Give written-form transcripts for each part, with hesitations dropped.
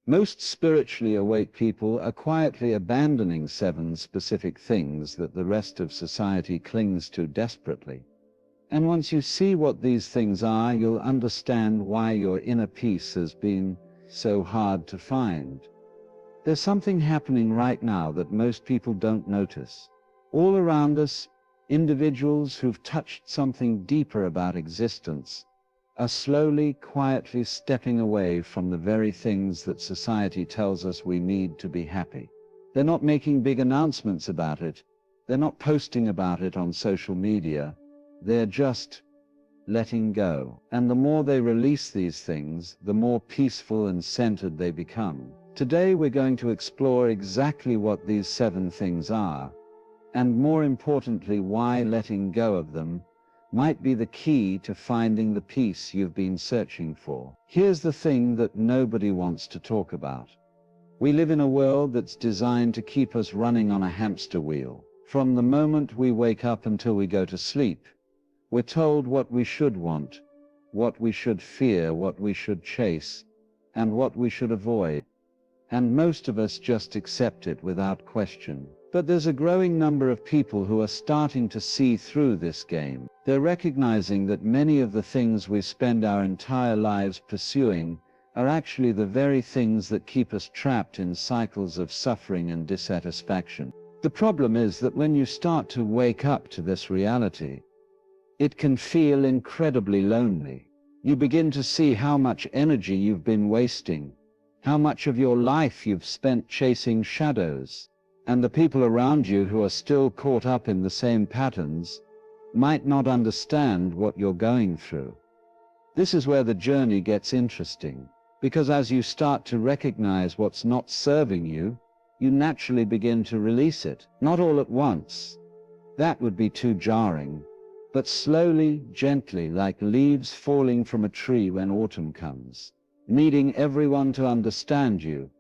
Most spiritually awake people are quietly abandoning 7 specific things that the rest of society clings to desperately. And once you see what these things are, you'll understand why your inner peace has been so hard to find. There's something happening right now that most people don't notice. All around us, individuals who've touched something deeper about existence are slowly, quietly stepping away from the very things that society tells us we need to be happy. They're not making big announcements about it. They're not posting about it on social media. They're just letting go. And the more they release these things, the more peaceful and centered they become. Today we're going to explore exactly what these 7 things are, and more importantly, why letting go of them might be the key to finding the peace you've been searching for. Here's the thing that nobody wants to talk about. We live in a world that's designed to keep us running on a hamster wheel. From the moment we wake up until we go to sleep, we're told what we should want, what we should fear, what we should chase, and what we should avoid. And most of us just accept it without question. But there's a growing number of people who are starting to see through this game. They're recognizing that many of the things we spend our entire lives pursuing are actually the very things that keep us trapped in cycles of suffering and dissatisfaction. The problem is that when you start to wake up to this reality, it can feel incredibly lonely. You begin to see how much energy you've been wasting, how much of your life you've spent chasing shadows, and the people around you who are still caught up in the same patterns might not understand what you're going through. This is where the journey gets interesting, because as you start to recognize what's not serving you, you naturally begin to release it. Not all at once. That would be too jarring. But slowly, gently, like leaves falling from a tree when autumn comes, needing everyone to understand you.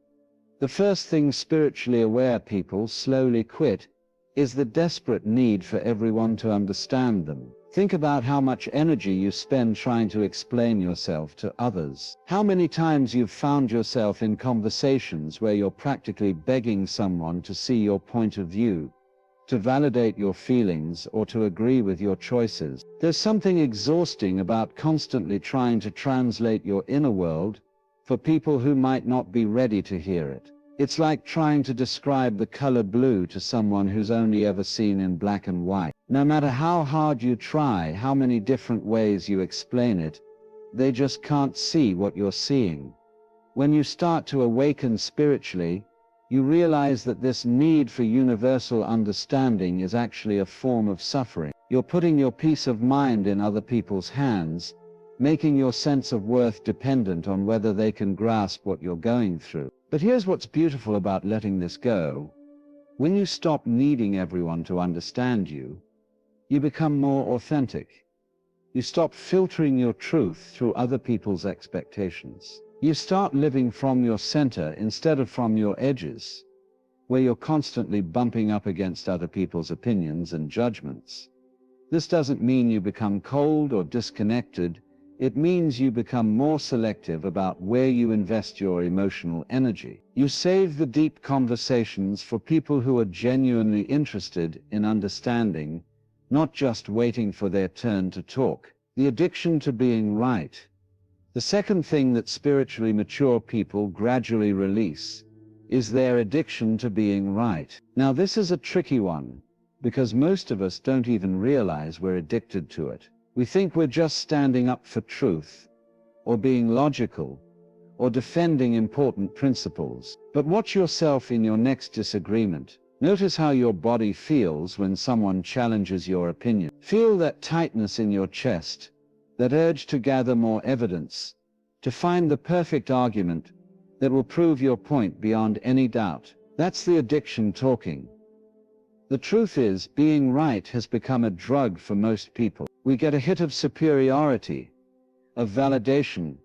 The first thing spiritually aware people slowly quit is the desperate need for everyone to understand them. Think about how much energy you spend trying to explain yourself to others. How many times you've found yourself in conversations where you're practically begging someone to see your point of view, to validate your feelings, or to agree with your choices. There's something exhausting about constantly trying to translate your inner world for people who might not be ready to hear it. It's like trying to describe the color blue to someone who's only ever seen in black and white. No matter how hard you try, how many different ways you explain it, they just can't see what you're seeing. When you start to awaken spiritually, you realize that this need for universal understanding is actually a form of suffering. You're putting your peace of mind in other people's hands, making your sense of worth dependent on whether they can grasp what you're going through. But here's what's beautiful about letting this go. When you stop needing everyone to understand you, you become more authentic. You stop filtering your truth through other people's expectations. You start living from your center instead of from your edges, where you're constantly bumping up against other people's opinions and judgments. This doesn't mean you become cold or disconnected. It means you become more selective about where you invest your emotional energy. You save the deep conversations for people who are genuinely interested in understanding, not just waiting for their turn to talk. The addiction to being right. The second thing that spiritually mature people gradually release is their addiction to being right. Now, this is a tricky one, because most of us don't even realize we're addicted to it. We think we're just standing up for truth, or being logical, or defending important principles. But watch yourself in your next disagreement. Notice how your body feels when someone challenges your opinion. Feel that tightness in your chest, that urge to gather more evidence, to find the perfect argument that will prove your point beyond any doubt. That's the addiction talking. The truth is, being right has become a drug for most people. We get a hit of superiority, of validation,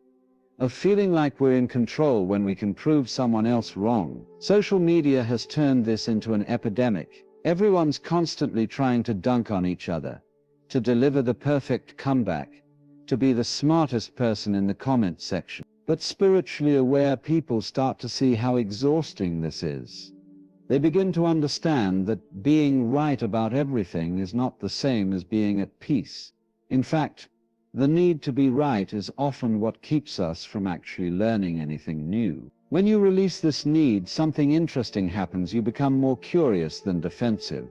of feeling like we're in control when we can prove someone else wrong. Social media has turned this into an epidemic. Everyone's constantly trying to dunk on each other, to deliver the perfect comeback, to be the smartest person in the comment section. But spiritually aware people start to see how exhausting this is. They begin to understand that being right about everything is not the same as being at peace. In fact, the need to be right is often what keeps us from actually learning anything new. When you release this need, something interesting happens. You become more curious than defensive.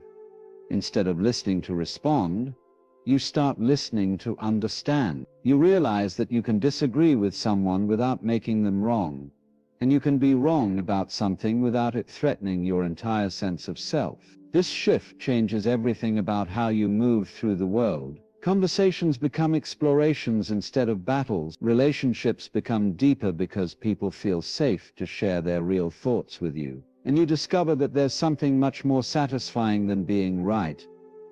Instead of listening to respond, you start listening to understand. You realize that you can disagree with someone without making them wrong, and you can be wrong about something without it threatening your entire sense of self. This shift changes everything about how you move through the world. Conversations become explorations instead of battles. Relationships become deeper because people feel safe to share their real thoughts with you. And you discover that there's something much more satisfying than being right.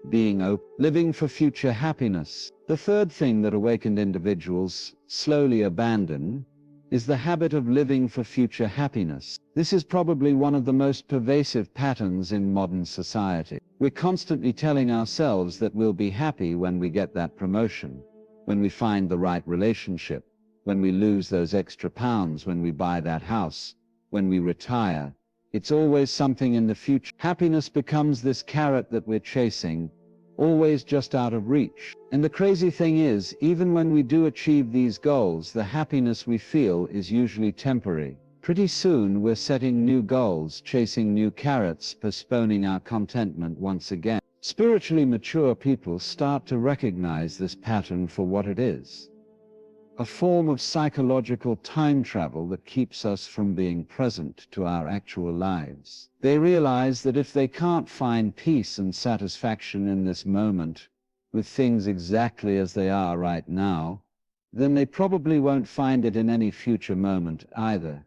Being open, living for future happiness. The third thing that awakened individuals slowly abandon is the habit of living for future happiness. This is probably one of the most pervasive patterns in modern society. We're constantly telling ourselves that we'll be happy when we get that promotion, when we find the right relationship, when we lose those extra pounds, when we buy that house, when we retire. It's always something in the future. Happiness becomes this carrot that we're chasing, always just out of reach. And the crazy thing is, even when we do achieve these goals, the happiness we feel is usually temporary. Pretty soon we're setting new goals, chasing new carrots, postponing our contentment once again. Spiritually mature people start to recognize this pattern for what it is: a form of psychological time travel that keeps us from being present to our actual lives. They realize that if they can't find peace and satisfaction in this moment, with things exactly as they are right now, then they probably won't find it in any future moment either.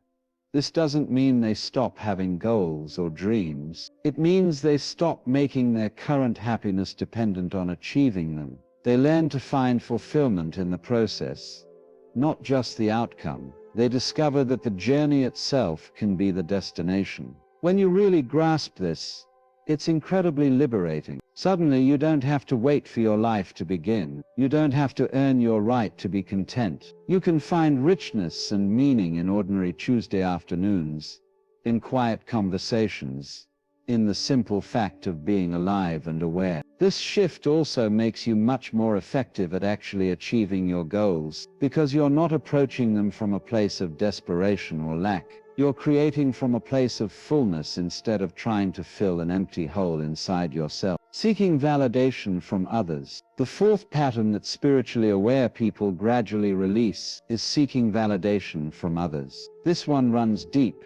This doesn't mean they stop having goals or dreams. It means they stop making their current happiness dependent on achieving them. They learn to find fulfillment in the process, not just the outcome. They discover that the journey itself can be the destination. When you really grasp this, it's incredibly liberating. Suddenly you don't have to wait for your life to begin. You don't have to earn your right to be content. You can find richness and meaning in ordinary Tuesday afternoons, in quiet conversations, in the simple fact of being alive and aware. This shift also makes you much more effective at actually achieving your goals, because you're not approaching them from a place of desperation or lack. You're creating from a place of fullness instead of trying to fill an empty hole inside yourself. Seeking validation from others. The fourth pattern that spiritually aware people gradually release is seeking validation from others. This one runs deep,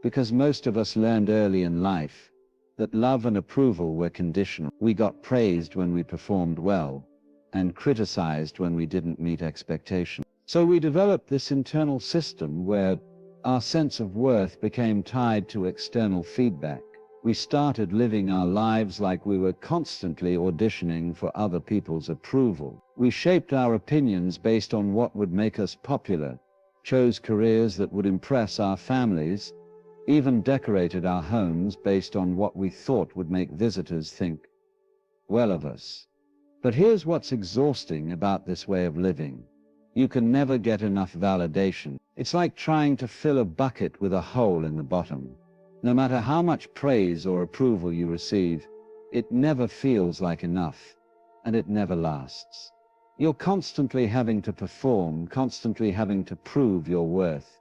because most of us learned early in life that love and approval were conditional. We got praised when we performed well, and criticized when we didn't meet expectations. So we developed this internal system where our sense of worth became tied to external feedback. We started living our lives like we were constantly auditioning for other people's approval. We shaped our opinions based on what would make us popular, chose careers that would impress our families, even decorated our homes based on what we thought would make visitors think well of us. But here's what's exhausting about this way of living. You can never get enough validation. It's like trying to fill a bucket with a hole in the bottom. No matter how much praise or approval you receive, it never feels like enough, and it never lasts. You're constantly having to perform, constantly having to prove your worth,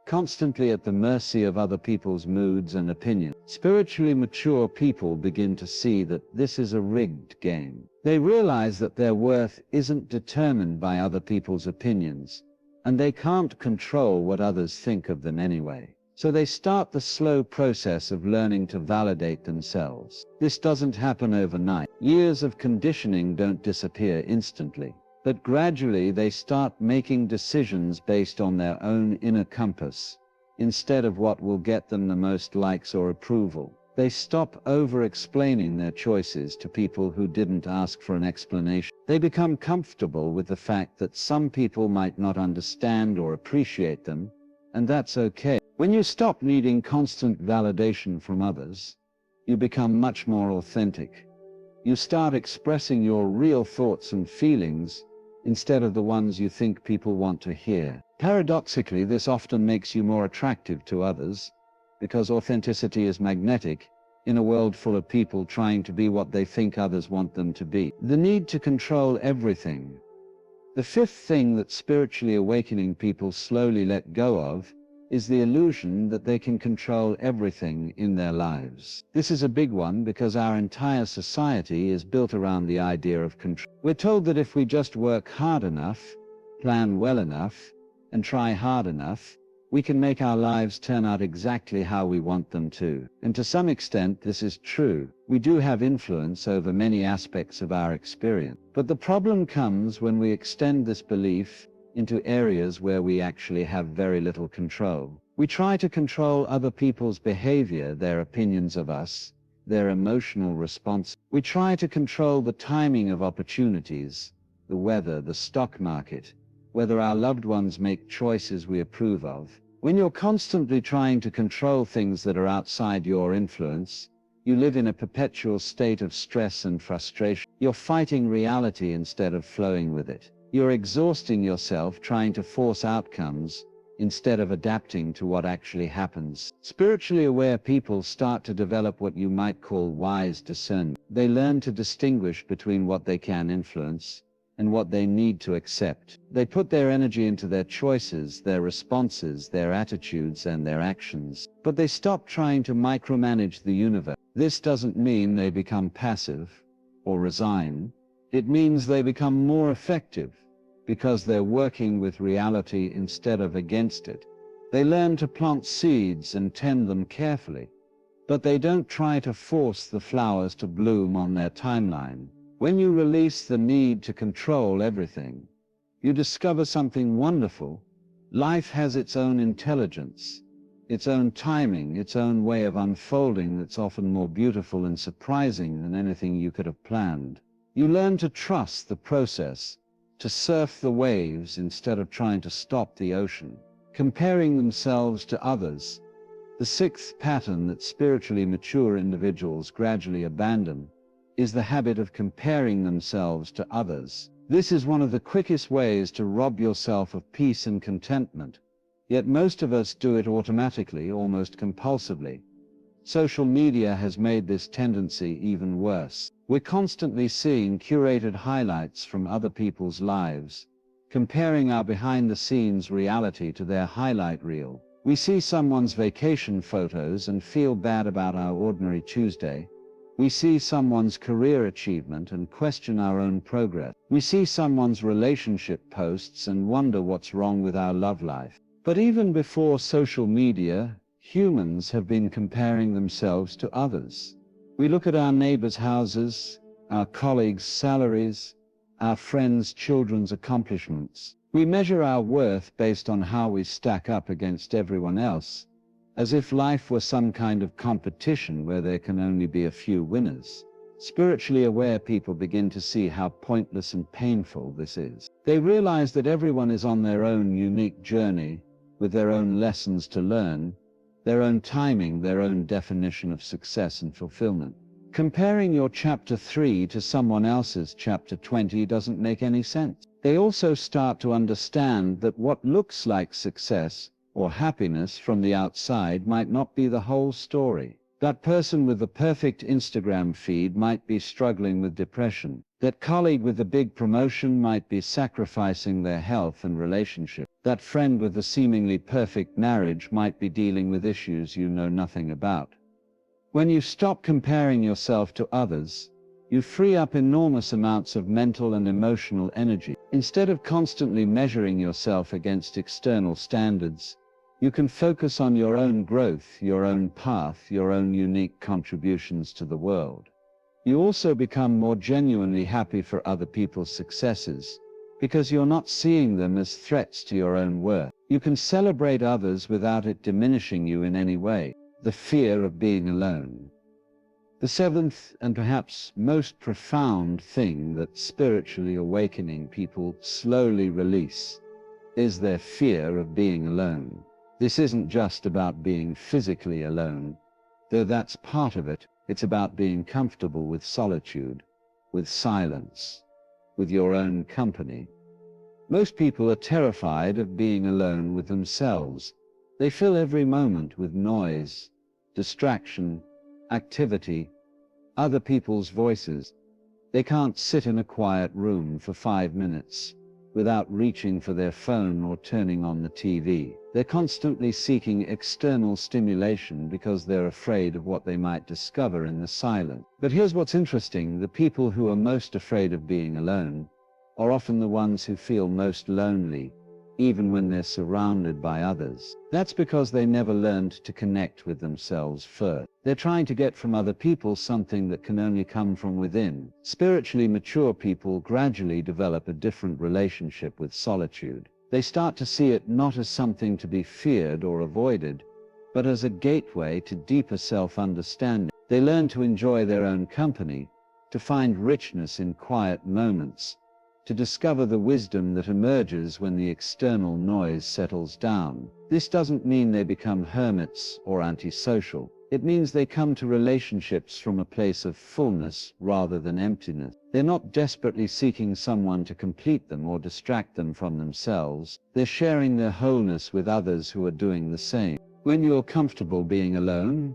constantly at the mercy of other people's moods and opinions. Spiritually mature people begin to see that this is a rigged game. They realize that their worth isn't determined by other people's opinions, and they can't control what others think of them anyway. So they start the slow process of learning to validate themselves. This doesn't happen overnight. Years of conditioning don't disappear instantly. But gradually they start making decisions based on their own inner compass, instead of what will get them the most likes or approval. They stop over-explaining their choices to people who didn't ask for an explanation. They become comfortable with the fact that some people might not understand or appreciate them, and that's okay. When you stop needing constant validation from others, you become much more authentic. You start expressing your real thoughts and feelings instead of the ones you think people want to hear. Paradoxically, this often makes you more attractive to others, because authenticity is magnetic in a world full of people trying to be what they think others want them to be. The need to control everything. The fifth thing that spiritually awakening people slowly let go of is the illusion that they can control everything in their lives. This is a big one because our entire society is built around the idea of control. We're told that if we just work hard enough, plan well enough, and try hard enough, we can make our lives turn out exactly how we want them to. And to some extent, this is true. We do have influence over many aspects of our experience. But the problem comes when we extend this belief into areas where we actually have very little control. We try to control other people's behavior, their opinions of us, their emotional response. We try to control the timing of opportunities, the weather, the stock market, whether our loved ones make choices we approve of. When you're constantly trying to control things that are outside your influence, you live in a perpetual state of stress and frustration. You're fighting reality instead of flowing with it. You're exhausting yourself trying to force outcomes instead of adapting to what actually happens. Spiritually aware people start to develop what you might call wise discernment. They learn to distinguish between what they can influence and what they need to accept. They put their energy into their choices, their responses, their attitudes, and their actions. But they stop trying to micromanage the universe. This doesn't mean they become passive or resign. It means they become more effective because they're working with reality instead of against it. They learn to plant seeds and tend them carefully, but they don't try to force the flowers to bloom on their timeline. When you release the need to control everything, you discover something wonderful. Life has its own intelligence, its own timing, its own way of unfolding that's often more beautiful and surprising than anything you could have planned. You learn to trust the process, to surf the waves instead of trying to stop the ocean. Comparing themselves to others. The sixth pattern that spiritually mature individuals gradually abandon is the habit of comparing themselves to others. This is one of the quickest ways to rob yourself of peace and contentment, yet most of us do it automatically, almost compulsively. Social media has made this tendency even worse. We're constantly seeing curated highlights from other people's lives, comparing our behind-the-scenes reality to their highlight reel. We see someone's vacation photos and feel bad about our ordinary Tuesday. We see someone's career achievement and question our own progress. We see someone's relationship posts and wonder what's wrong with our love life. But even before social media, humans have been comparing themselves to others. We look at our neighbors' houses, our colleagues' salaries, our friends' children's accomplishments. We measure our worth based on how we stack up against everyone else, as if life were some kind of competition where there can only be a few winners. Spiritually aware people begin to see how pointless and painful this is. They realize that everyone is on their own unique journey, with their own lessons to learn, their own timing, their own definition of success and fulfillment. Comparing your chapter 3 to someone else's chapter 20 doesn't make any sense. They also start to understand that what looks like success or happiness from the outside might not be the whole story. That person with the perfect Instagram feed might be struggling with depression. That colleague with the big promotion might be sacrificing their health and relationship. That friend with the seemingly perfect marriage might be dealing with issues you know nothing about. When you stop comparing yourself to others, you free up enormous amounts of mental and emotional energy. Instead of constantly measuring yourself against external standards, you can focus on your own growth, your own path, your own unique contributions to the world. You also become more genuinely happy for other people's successes, because you're not seeing them as threats to your own worth. You can celebrate others without it diminishing you in any way. The fear of being alone. The seventh and perhaps most profound thing that spiritually awakening people slowly release is their fear of being alone. This isn't just about being physically alone, though that's part of it. It's about being comfortable with solitude, with silence, with your own company. Most people are terrified of being alone with themselves. They fill every moment with noise, distraction, activity, other people's voices. They can't sit in a quiet room for 5 minutes without reaching for their phone or turning on the TV. They're constantly seeking external stimulation because they're afraid of what they might discover in the silence. But here's what's interesting: the people who are most afraid of being alone are often the ones who feel most lonely, even when they're surrounded by others. That's because they never learned to connect with themselves first. They're trying to get from other people something that can only come from within. Spiritually mature people gradually develop a different relationship with solitude. They start to see it not as something to be feared or avoided, but as a gateway to deeper self-understanding. They learn to enjoy their own company, to find richness in quiet moments, to discover the wisdom that emerges when the external noise settles down. This doesn't mean they become hermits or antisocial. It means they come to relationships from a place of fullness rather than emptiness. They're not desperately seeking someone to complete them or distract them from themselves. They're sharing their wholeness with others who are doing the same. When you're comfortable being alone,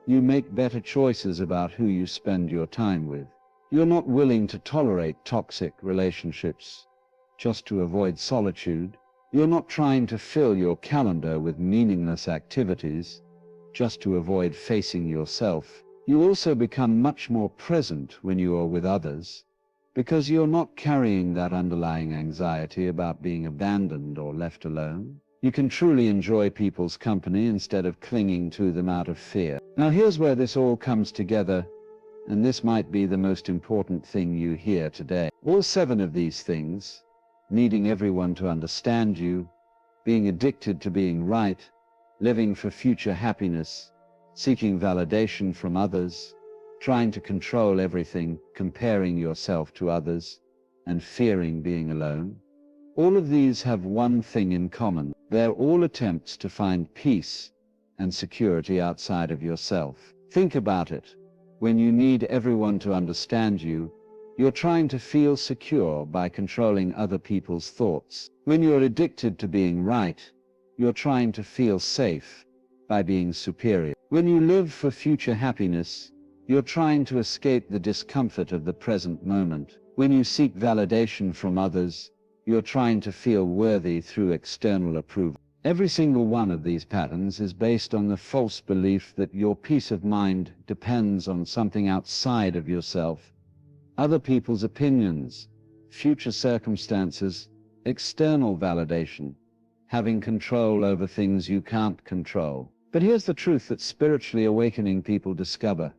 you make better choices about who you spend your time with. You're not willing to tolerate toxic relationships just to avoid solitude. You're not trying to fill your calendar with meaningless activities just to avoid facing yourself. You also become much more present when you are with others, because you're not carrying that underlying anxiety about being abandoned or left alone. You can truly enjoy people's company instead of clinging to them out of fear. Now here's where this all comes together, and this might be the most important thing you hear today. All 7 of these things, needing everyone to understand you, being addicted to being right, living for future happiness, seeking validation from others, trying to control everything, comparing yourself to others, and fearing being alone. All of these have one thing in common. They're all attempts to find peace and security outside of yourself. Think about it. When you need everyone to understand you, you're trying to feel secure by controlling other people's thoughts. When you're addicted to being right, you're trying to feel safe by being superior. When you live for future happiness, you're trying to escape the discomfort of the present moment. When you seek validation from others, you're trying to feel worthy through external approval. Every single one of these patterns is based on the false belief that your peace of mind depends on something outside of yourself: other people's opinions, future circumstances, external validation, having control over things you can't control. But here's the truth that spiritually awakening people discover: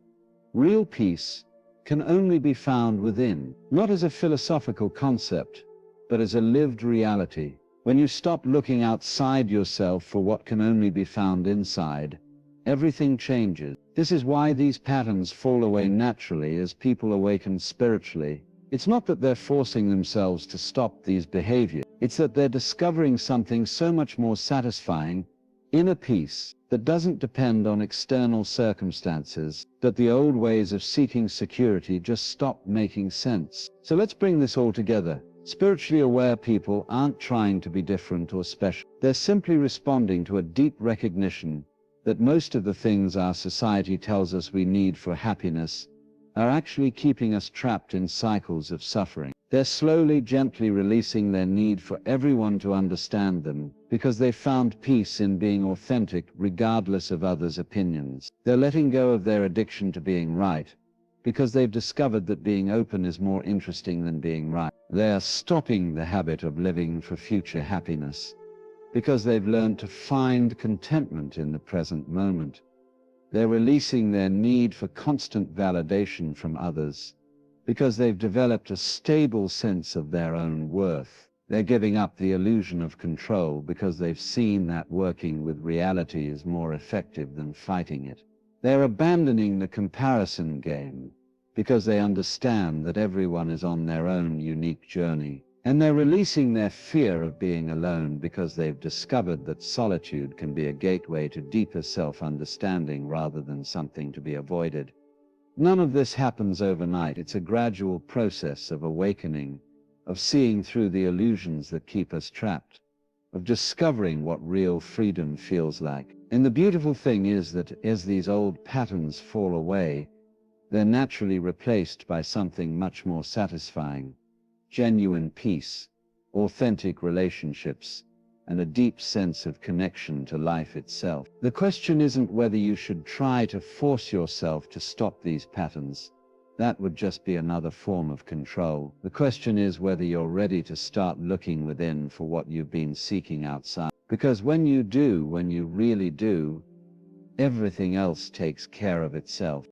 real peace can only be found within, not as a philosophical concept, but as a lived reality. When you stop looking outside yourself for what can only be found inside, everything changes. This is why these patterns fall away naturally as people awaken spiritually. It's not that they're forcing themselves to stop these behaviors. It's that they're discovering something so much more satisfying, inner peace, that doesn't depend on external circumstances, that the old ways of seeking security just stop making sense. So let's bring this all together. Spiritually aware people aren't trying to be different or special. They're simply responding to a deep recognition that most of the things our society tells us we need for happiness are actually keeping us trapped in cycles of suffering. They're slowly, gently releasing their need for everyone to understand them, because they've found peace in being authentic regardless of others' opinions. They're letting go of their addiction to being right, because they've discovered that being open is more interesting than being right. They're stopping the habit of living for future happiness, because they've learned to find contentment in the present moment. They're releasing their need for constant validation from others, because they've developed a stable sense of their own worth. They're giving up the illusion of control because they've seen that working with reality is more effective than fighting it. They're abandoning the comparison game because they understand that everyone is on their own unique journey. And they're releasing their fear of being alone because they've discovered that solitude can be a gateway to deeper self-understanding rather than something to be avoided. None of this happens overnight. It's a gradual process of awakening of seeing through the illusions that keep us trapped, of discovering what real freedom feels like. And the beautiful thing is that as these old patterns fall away, they're naturally replaced by something much more satisfying: genuine peace, authentic relationships, and a deep sense of connection to life itself. The question isn't whether you should try to force yourself to stop these patterns. That would just be another form of control. The question is whether you're ready to start looking within for what you've been seeking outside. Because when you do, when you really do, everything else takes care of itself.